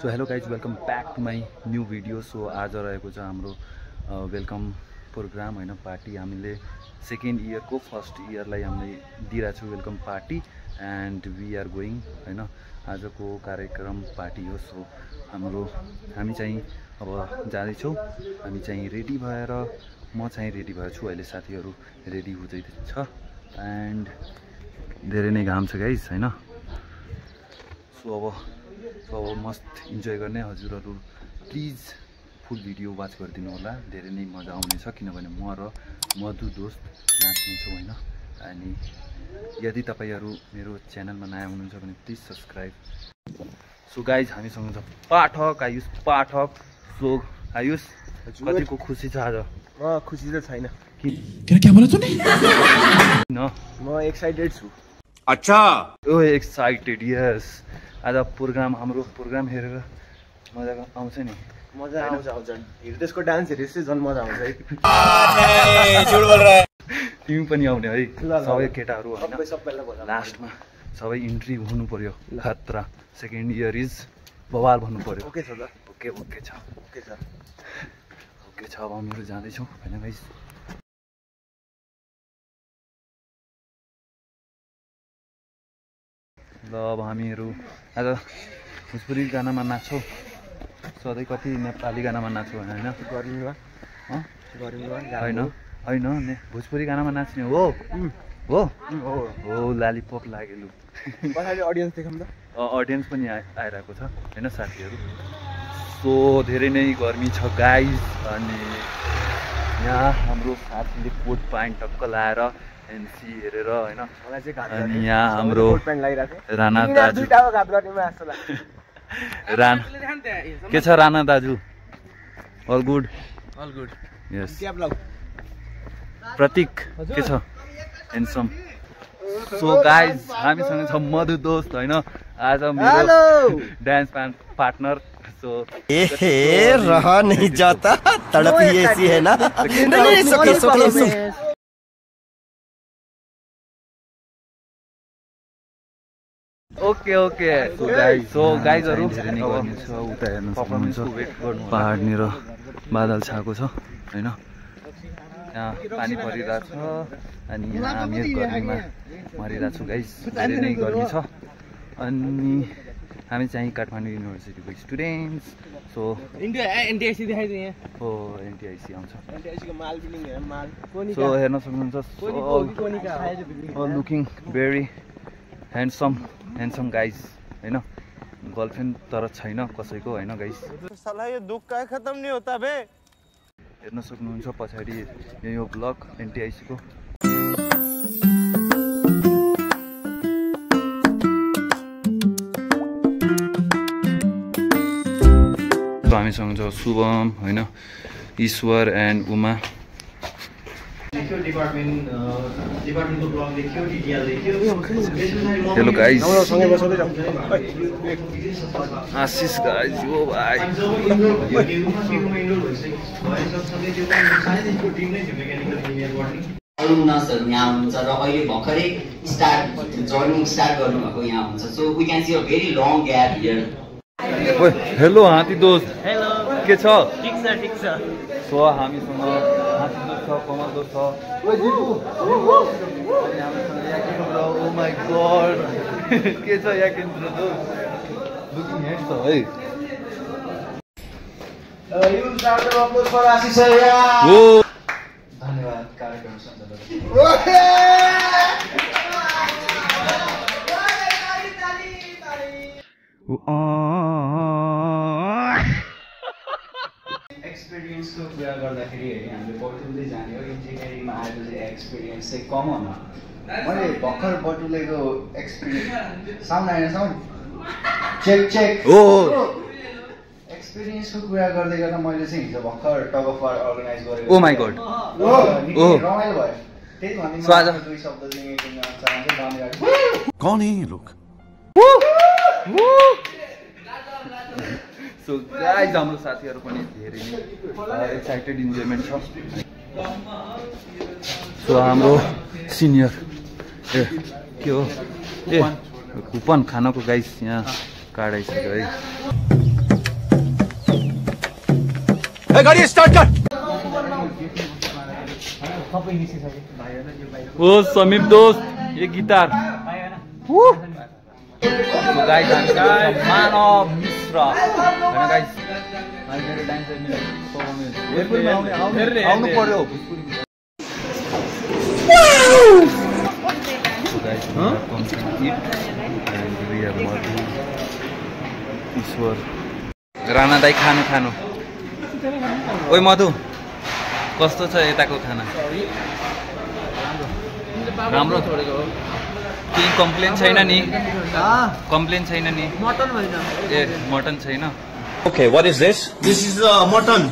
So hello guys welcome back to my new video. So आज रहेको छ हाम्रो वेलकम प्रोग्राम होइन, पार्टी। हामीले सेकेन्ड इयरको फर्स्ट इयरलाई हामीले दिइरहेको छु welcome party and we are going होइन। आजको कार्यक्रम पार्टी हो। सो हामी चाहिँ अब जाँदैछौँ। हामी चाहिँ रेडी भएर म चाहिँ रेडी भएर छु। अहिले साथीहरू रेडी हुँदैछ एन्ड धेरै नै घाम छ गाइज होइन। सो अब मस्त इन्जोय गर्ने। हजुरहरू प्लिज फुल भिडियो वाच गरिदिनु होला, धेरै नै मजा आउनेछ किनभने म र मधु दोस्त नाच्नेछौँ होइन। अनि यदि तपाईँहरू मेरो च्यानलमा नयाँ हुनुहुन्छ भने प्लिज सब्सक्राइब। सो गाइज हामीसँग छ पाठक आयुष। सो आयुष कतिको खुसी छ आज? खुसी त छैन। क्या बोला तूने? न म एक्साइटेड छु। अच्छा ओ एक्साइटेड यस। आज हाम्रो प्रोग्राम हेरेर मजा आउँछ नि। मजा आउँछ हिरदेशको डान्स हेरेपछि झन् मजा आउँछ है। तिमी पनि आउने है सबै केटाहरू होइन। लास्टमा सबै इन्ट्री हुनु पर्यो खतरा। सेकेन्ड इयर इज बवाल भन्नु पर्यो। ओके छ त? ओके छ अब हामीहरू जाँदैछौँ होइन गाइस। ल अब हामीहरू आज भोजपुरी गानामा नाच्छौँ। सधैँ कति नेपाली गानामा नाच्छौँ होइन। होइन भोजपुरी गानामा नाच्ने हो लालीपप लाग्यो लु। अडियन्स देखाउँ त। अडियन्स पनि आइरहेको छ होइन साथीहरू। सो धेरै नै गर्मी छ गाइज। अनि यहाँ हाम्रो साथीले कोट प्यान्ट टक्क लाएर एनसी हेरेर होइन। अनि यहाँ हाम्रो राणा दाजु के छ राणा दाजु? अल गुड यस। प्रतीक के छ? हेन्डसम। सो गाइज हामीसँग छ मधु दोस्त होइन। आज मेरो डान्स पार्टनर। सो रहा नहीं जाता तड़प ही ऐसी है ना। ओके सो गाइजहरू धेरै नै गर्मी छ। उता हेर्नु सक्नुहुन्छ पहाडनिर बादल छाएको छ होइन। यहाँ पानी परिरहेको छ अनि यहाँ हामी गर्मीमा मरिरहेको छु गाइज। धेरै नै गर्मी छ। अनि हामी चाहिँ काठमाडौँ युनिभर्सिटीको स्टुडेन्ट्स। सो एनटिआइसी देखाइदिए हो एनटिआइसी आउँछ। सो हेर्न सक्नुहुन्छ लुकिङ भेरी ह्यान्डसम गाइज होइन। गर्लफ्रेन्ड तर छैन कसैको होइन गाइज। साला यो दुख का खत्म नहीं होता बे। हेर्न सक्नुहुन्छ पछाडि यो ब्लग एनटिआइसीको। हामीसँग छ शुभम होइन, Ishwar and Uma. Hello guys Ashish guys ओ भाइ। अलुमनसहरू यहाँ हुनुहुन्छ र अहिले भर्खरै जर्नी स्टार्ट गर्नुभएको यहाँ हुन्छ। So we can see a very long gap here. Hello हात्ती दोस्त। हेलो के छ? ठिक छ। सो हामीसँग हात्ती दोस्त छ, कमल दोस्त छ। ओ माई गड के छ याकेन्द्र दोस्त? लुकिङ हेड्स है। धन्यवाद कार्यक्रम एक्सपिरियन्सको कुरा गर्दाखेरि हामीले बटुल्दै जाने हो। इन्जिनियरिङमा आएपछि एक्सपिरियन्स चाहिँ कमन हो। मैले भर्खर बटुलेको एक्सपिरियन्स साउन्ड आएन? साउन्ड चेक एक्सपिरियन्सको कुरा गर्दै गर्दा मैले चाहिँ हिजो भर्खर टग अफ वार अर्गनाइज गरेको। ओ माई गड रमाइलो भयो। त्यही भन्ने दुई शब्द चाहिँ चाहन्छु। कौन है ये लोग? सो गाइज हाम्रो साथीहरू पनि धेरै नै एक्साइटेड इन्जोयमेन्ट छ। सो हाम्रो सिनियर के हो कुपन खानको गाइस यहाँ कार्ड आइसक्यो है। गाडी स्टार्ट कर। ओ समीप दोस्त ये गिटार गाइस मानव मिश्र हैन गाइस अनि मेरो डान्सर परफर्मेन्स आउनु पर्यो ईश्वर राणा दाई खानु ओइ मधु कस्तो छ यताको खाना राम्रो छोडेको हो केही कम्प्लेन छैन नि कम्प्लेन छैन नि मटन होइन ए मटन छैन Okay, what is this? This is mutton.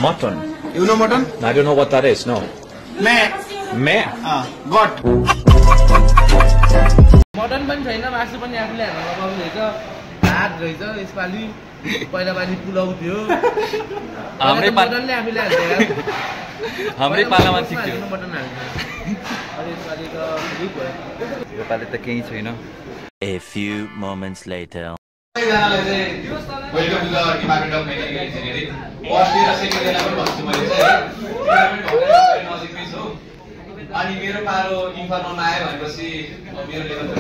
Mutton. You know mutton? I don't know what that is. No. Meh. Got. Mutton पनि छैन मासु पनि आफूले हाल्न लगाउनु रहेछ भात रहेछ यसपालि पहिला पालि पुलाउ थियो हाम्रै मटनले आफूले हाल्छ हाम्रै पालामा सिक्थ्यो मटन हाल्छ अनि यसपालि त ठिक भयो योपालि त केही छैन A few moments later. सबैजनालाई चाहिँ welcome to the department of medical engineering first year second इयरलाई पनि भन्छु मैले चाहिँ नजिकमै छु अनि मेरो पालो इन्फर्ममा आयो भनेपछि मेरो लेभल त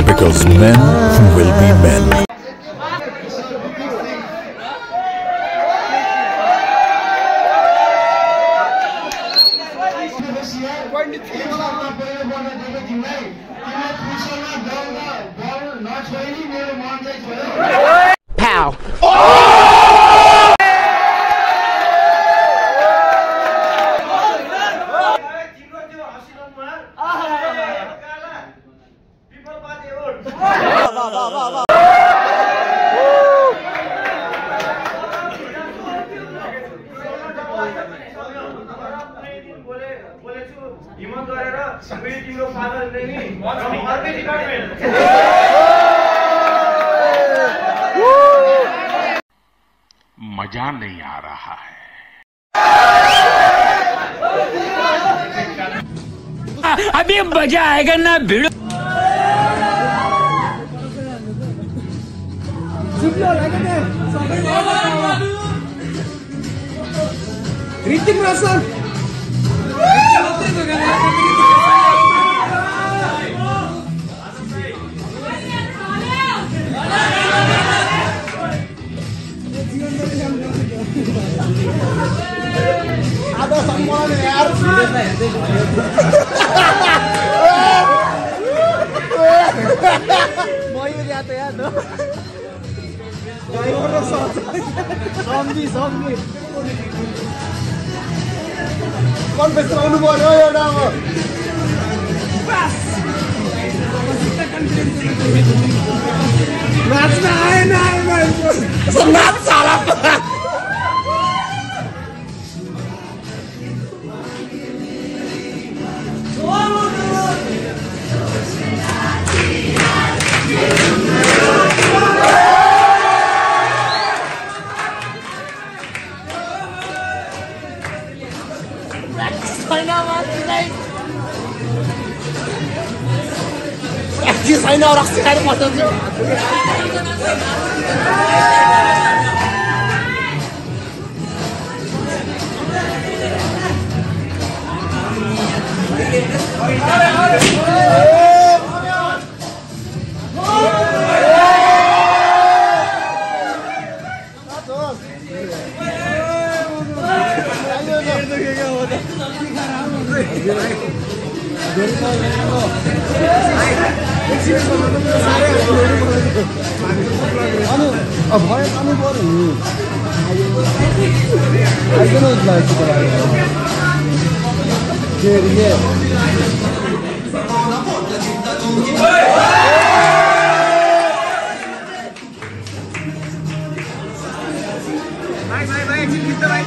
Because men will be men. Pow. हिम्मत गरेर फेरि तिम्रो फादरले नि अर्कै डिपार्टमेन्ट मजा नहीं आ रहा है। अभी मजा आएगा ना भिड़ो। ऋतिक रोशन आधा सम्मान यार मयूर या तो याद समझी कन्फेस आउनु पर्यो एउटा नाच्न आएन नाच साला छैन रक्सी खाएर पठाउँछु अब भयो खानु पर्यो नि आइकन लाग्छ भाइ एकछिन खिच्छ भाइ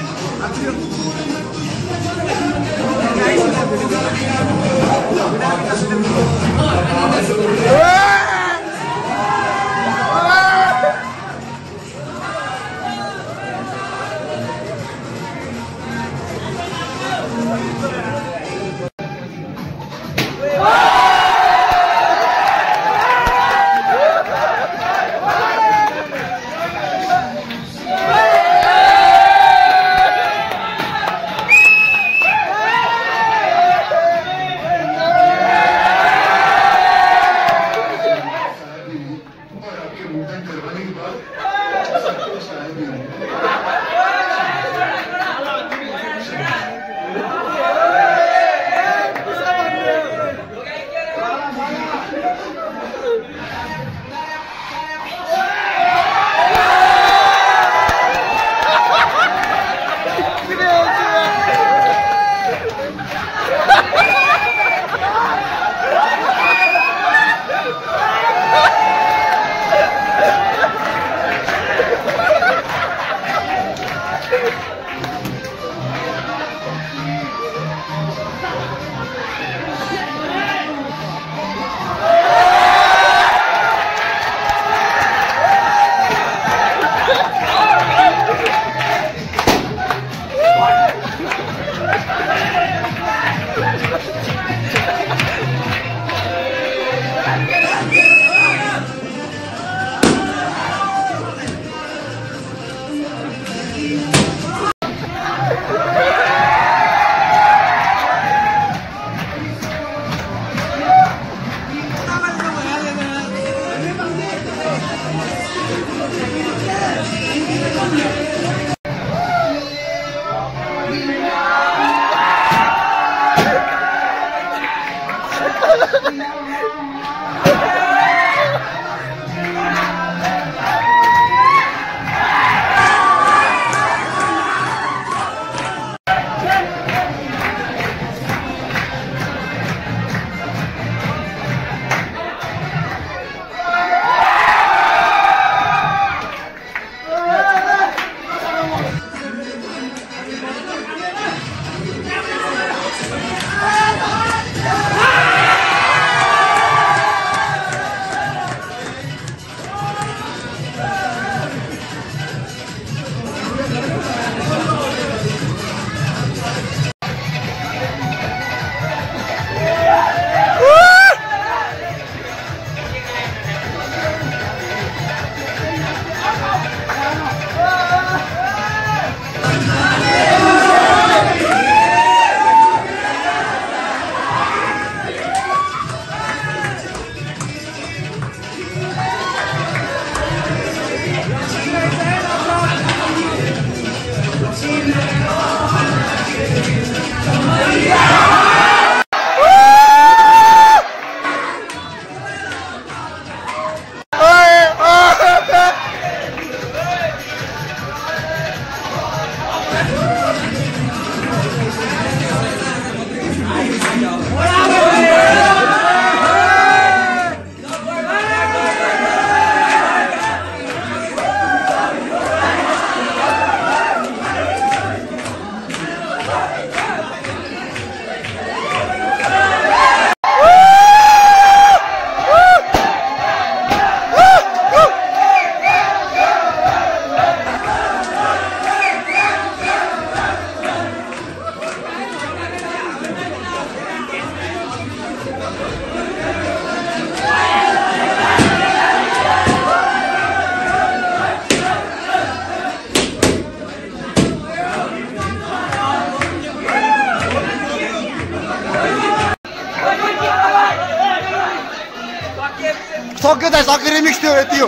सक्यो त सक्यो रिमिक्स थियो यति हो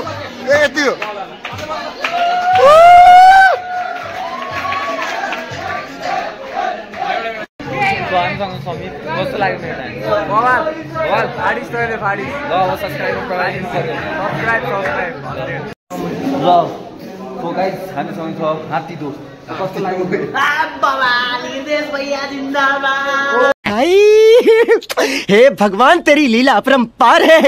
यति हो समीप कस्तो लाग्यो बवाल बवाल फाडिस तैले फाडिस ल अब सब्स्क्राइब ल सो गाइस हामीसँग छ हात्ती दोस्त कस्तो लाग्यो बवाल देश भैया जिंदाबाद हे भगवान तेरी लीला अपरंपार है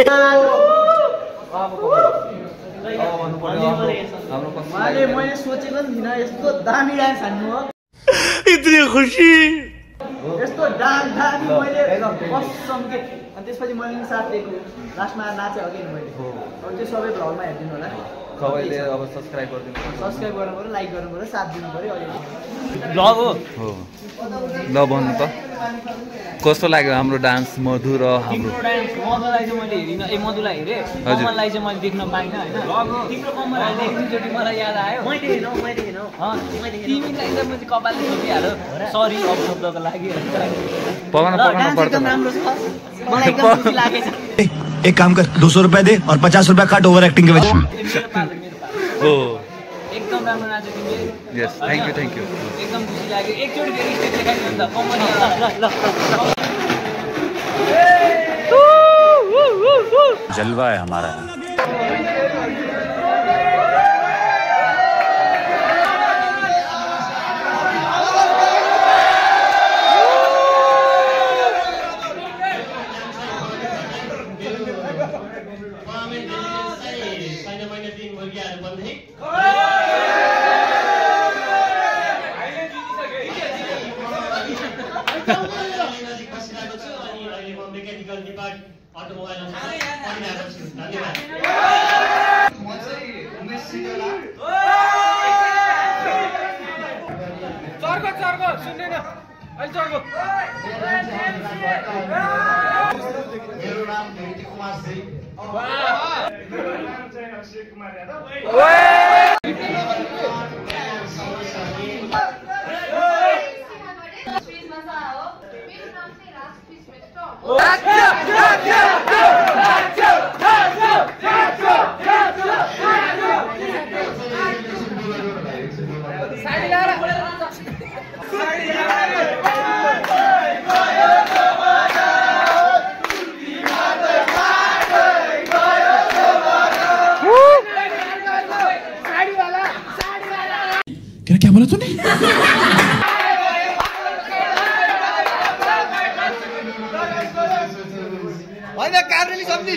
मैले सोचेको थिइनँ यस्तो दामी डान्स हान्नु हो इतनी खुशी यस्तो डान्स दामी मैले कसम के अनि त्यसपछि मैले नि साथ दिएको लास्टमा नाचे अघि मैले अब त्यो सबै भ्लगमा हेरिदिनु होला सबैले अब सब्स्क्राइब गर्नु पर्यो लाइक गर्नु पर्यो साथ दिनु पर्यो अहिले भ्लग हो ल भन्नु त कस्तो लाग्यो हाम्रो डान्स मधु र हाम्रो डान्स मधुलाई चाहिँ मैले हेरिनँ मधुलाई हेरेँ कमललाई चाहिँ मैले देख्न पाइनँ होइन तिम्रो कमललाई एकचोटि मलाई याद आयो तिमीलाई त मैले कपालले सोधिहाल्यो सरी अपशब्दको लागि एक काम कर 200 रुपए दे और 50 रुपए काट ओवर एक्टिंग के वजह एकदम राम्रो नाच्यो तिमीले यस थ्याङ्क यू एकदम खुसी लाग्यो एकचोटि फेरि स्टेज देखाइदिनु नि त कमल जलवा है हमारा मेरो नाम नीति कुमार सिंह क्या बोला तूने होइन काभ्रेली सब्जी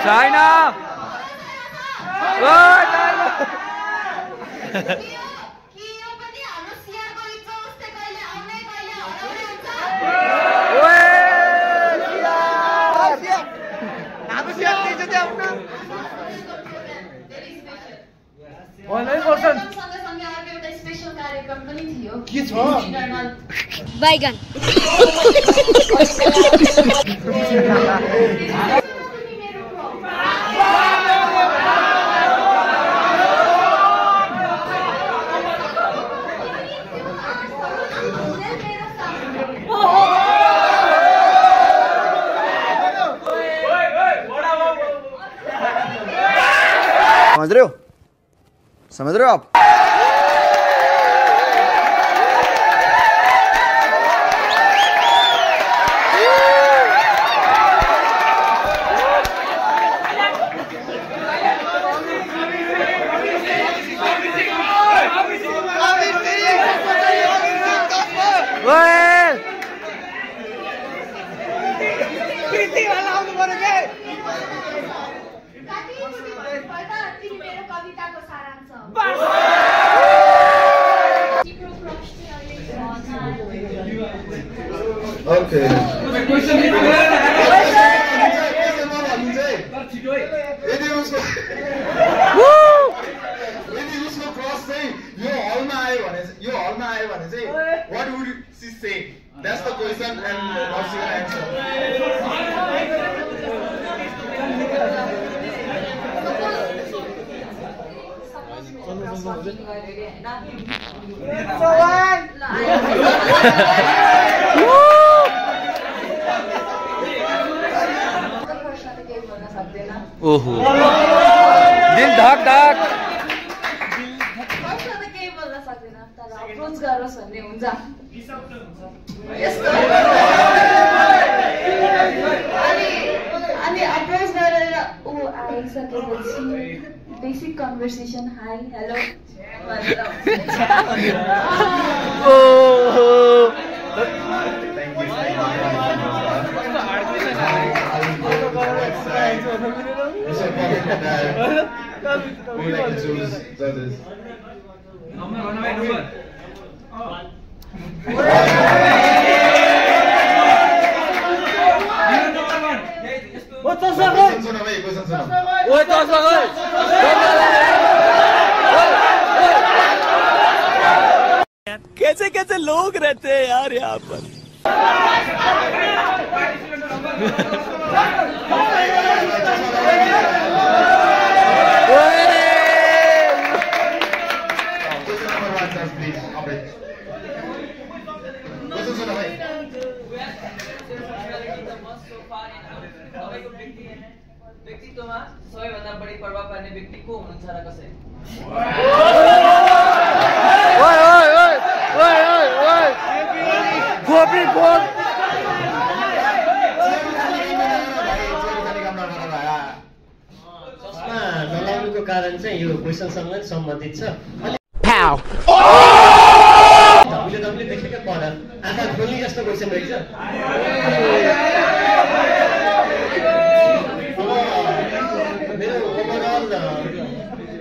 China! बैगन समझ रहे हो आप Okay. What would she say? That's the question, and what's your answer? ओहो दिल धक धक केही बोल्न सक्दैन तर अप्रोच गरोस् भन्ने हुन्छ अनि अप्रोच गरेर ऊ आइसकेपछि बेसिक कन्भर्सेसन हाई हेलो कैसे कैसे लोग रहते हैं यार यहाँ पर। व्यक्तित्वमा सबैभन्दा बढी प्रभाव पार्ने व्यक्ति को हुनुहुन्छ र कसै? चस्मा नलाउनुको कारण चाहिँ यो क्वेसनसँग सम्बन्धित छ। तपाईँले देखेकै पर आँखा खोल्ने जस्तो क्वेसन रहेछ। मेरो ओभरअल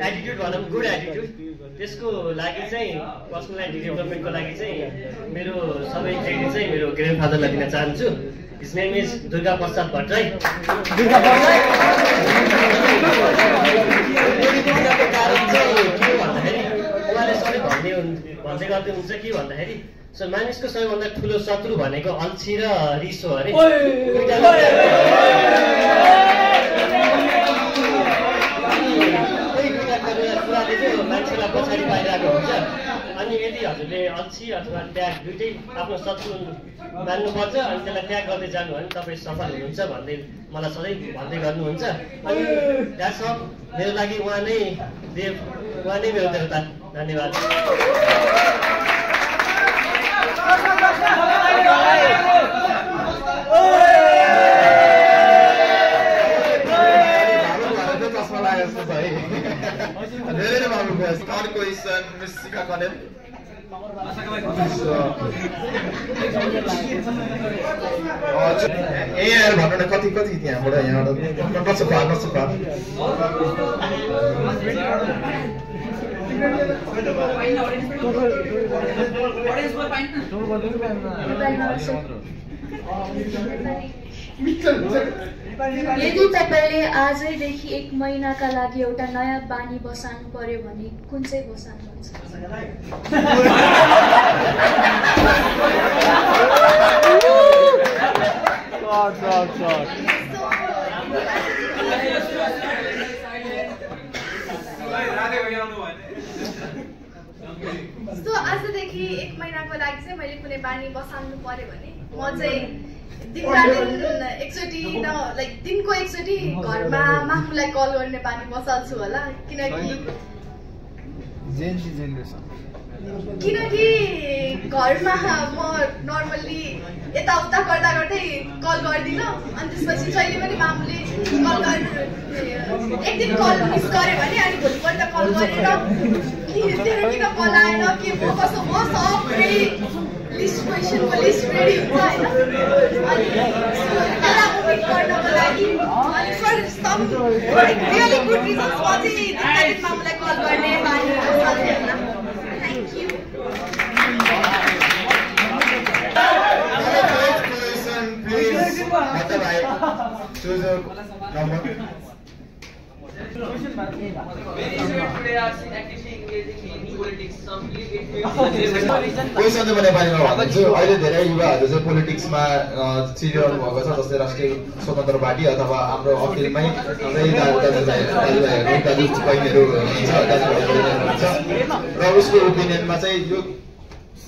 एटिट्युड भनौँ गुड एटिट्युड, त्यसको लागि चाहिँ पर्सनालिटी डेभलपमेन्टको लागि चाहिँ मेरो सबै क्रेडिट चाहिँ मेरो ग्रान्डफादरलाई दिन चाहन्छु। हिज नेम इज दुर्गा प्रसाद भट्टराई। कारण चाहिँ के भन्दाखेरि उहाँले सधैँ भन्दै गर्दै हुन्छ के भन्दाखेरि मानिसको सबैभन्दा ठुलो शत्रु भनेको अल्छी र रिस हो अरे। मान्छेलाई पछाडि पाइरहेको हुन्छ। अनि यदि हजुरले अल्छी अथवा त्याग दुइटै आफ्नो शत्रु मान्नुपर्छ अनि त्यसलाई त्याग गर्दै जानु भने तपाईँ सफल हुनुहुन्छ भन्दै मलाई सधैँ भन्दै गर्नुहुन्छ। अनि द्याट्स अल, मेरो लागि उहाँ नै मेरो देवता। धन्यवाद। भन्नु न कति कति त्यहाँबाट यहाँबाट यदि तपाईँले आजैदेखि 1 महिनाका लागि एउटा नयाँ बानी बसाल्नु पर्यो भने कुन चाहिँ बसाल्नुहुन्छ? आजदेखि 1 महिनाको लागि चाहिँ मैले कुनै बानी बसाल्नु पर्यो भने म चाहिँ दिनको एकचोटि घरमा मामुलाई कल गर्ने बानी बसाल्छु होला। किनकि घरमा म नर्मल्ली यताउता गर्दा गर्दै कल गर्दिनँ। अनि त्यसपछि जहिले पनि मामुले एक दिन कल मिस गर्यो भने अनि भोलिपल्ट कल गरेर तेरो किन कल आएन के म कसो म सब रेडी क्वेसनको लिस्ट रेडी हुन्छ होइन। अनि त्यसलाई मिट गर्नको लागि अनि for some really good reasons म चाहिँ मामुलाई कल गर्ने बानी बसाल्छु होइन। Thank you. Choose a number. Question चाहिँ म नेपालीमा भन्छु। अहिले धेरै युवाहरू चाहिँ पोलिटिक्समा चिरिरहनु भएको छ, जस्तै राष्ट्रिय स्वतन्त्र पार्टी अथवा हाम्रो अखिलमै दाजु बहिनीहरू हुनुहुन्छ, र उसको ओपिनियनमा चाहिँ यो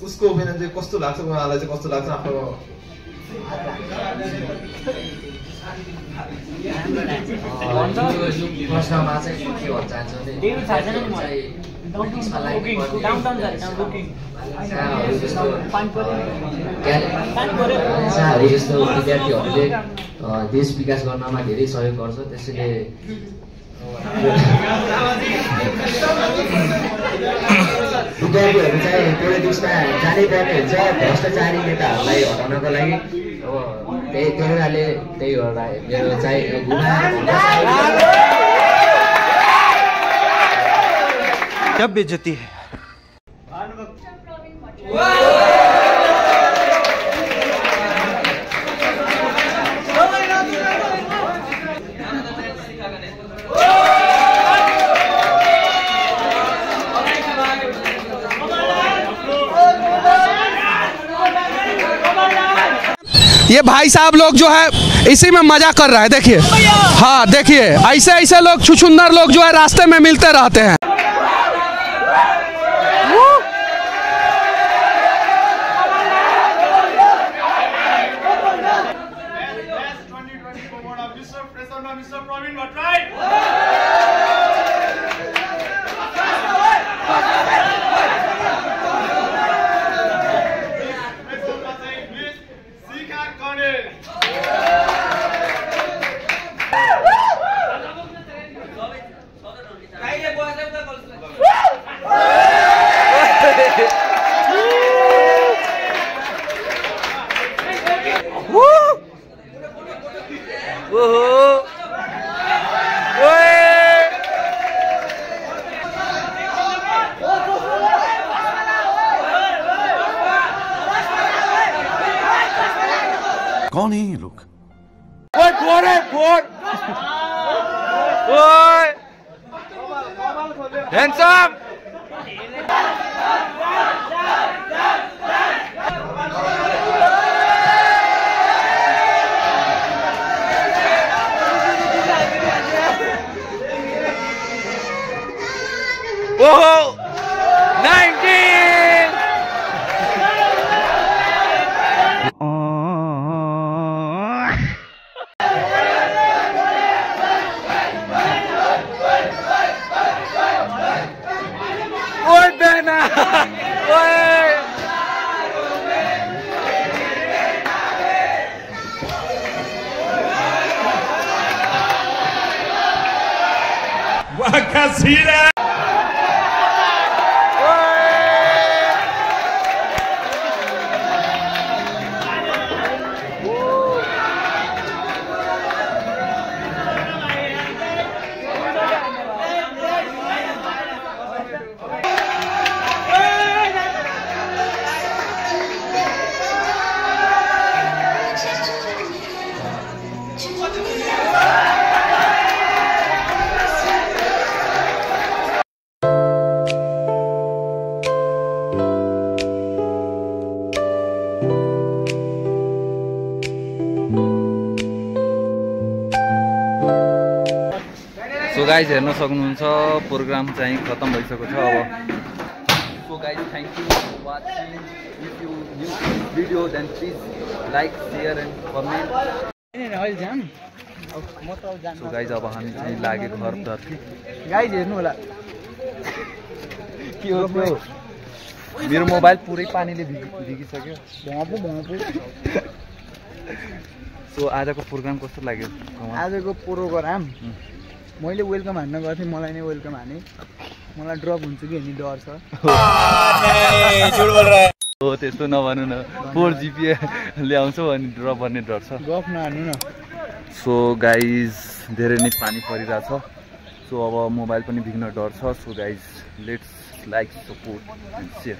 उसको ओपिनियन चाहिँ कस्तो लाग्छ, उहाँलाई चाहिँ कस्तो लाग्छ आफ्नो प्रश्नमा चाहिँ के भन्न चाहन्छु भने पोलिटिक्समा जस्तो विद्यार्थीहरूले देश विकास गर्नमा धेरै सहयोग गर्छ, त्यसैले विद्यार्थीहरू चाहिँ पोलिटिक्समा जानै पर्ने हुन्छ भ्रष्टाचारी नेताहरूलाई हटाउनको लागि। अब त्यही हुनाले त्यही होला मेरो चाहिँ क्या बेइज्जती है। ये भाई साहब लोग जो है इसी में मजा कर रहा है। देखिए, हाँ देखिए, ऐसे ऐसे लोग छुछुंदर लोग जो है रास्ते में मिलते रहते हैं। कौन है ये लोग? Handsome! Whoa! 19! Oi, Bena! Oi! Wakasira! So guys हेर्न सक्नुहुन्छ प्रोग्राम चाहिँ खत्म भइसकेको छ। अब so guys thank you for watching. If you new video then please like share and comment. So guys अब हामी चाहिँ लाग्यो घरतर्फ। गाइज हेर्नु होला के हो त्यो मेरो मोबाइल पुरै पानीले भिगिसक्यो। सो आजको प्रोग्राम कस्तो लाग्यो? आजको प्रोग्राम मैले वेलकम हान्न गएको थिएँ, मलाई नै वेलकम हाने। मलाई ड्रप हुन्छ कि भन्ने डर छ। हो त्यस्तो नभन्नु न, 4 GPA ल्याउँछौ अनि ड्रप भन्ने डर छ। गफ नहान्नु न। सो गाइज धेरै नै पानी परिरहेछ। सो अब मोबाइल पनि भिग्न डर छ। So guys let's like support and share.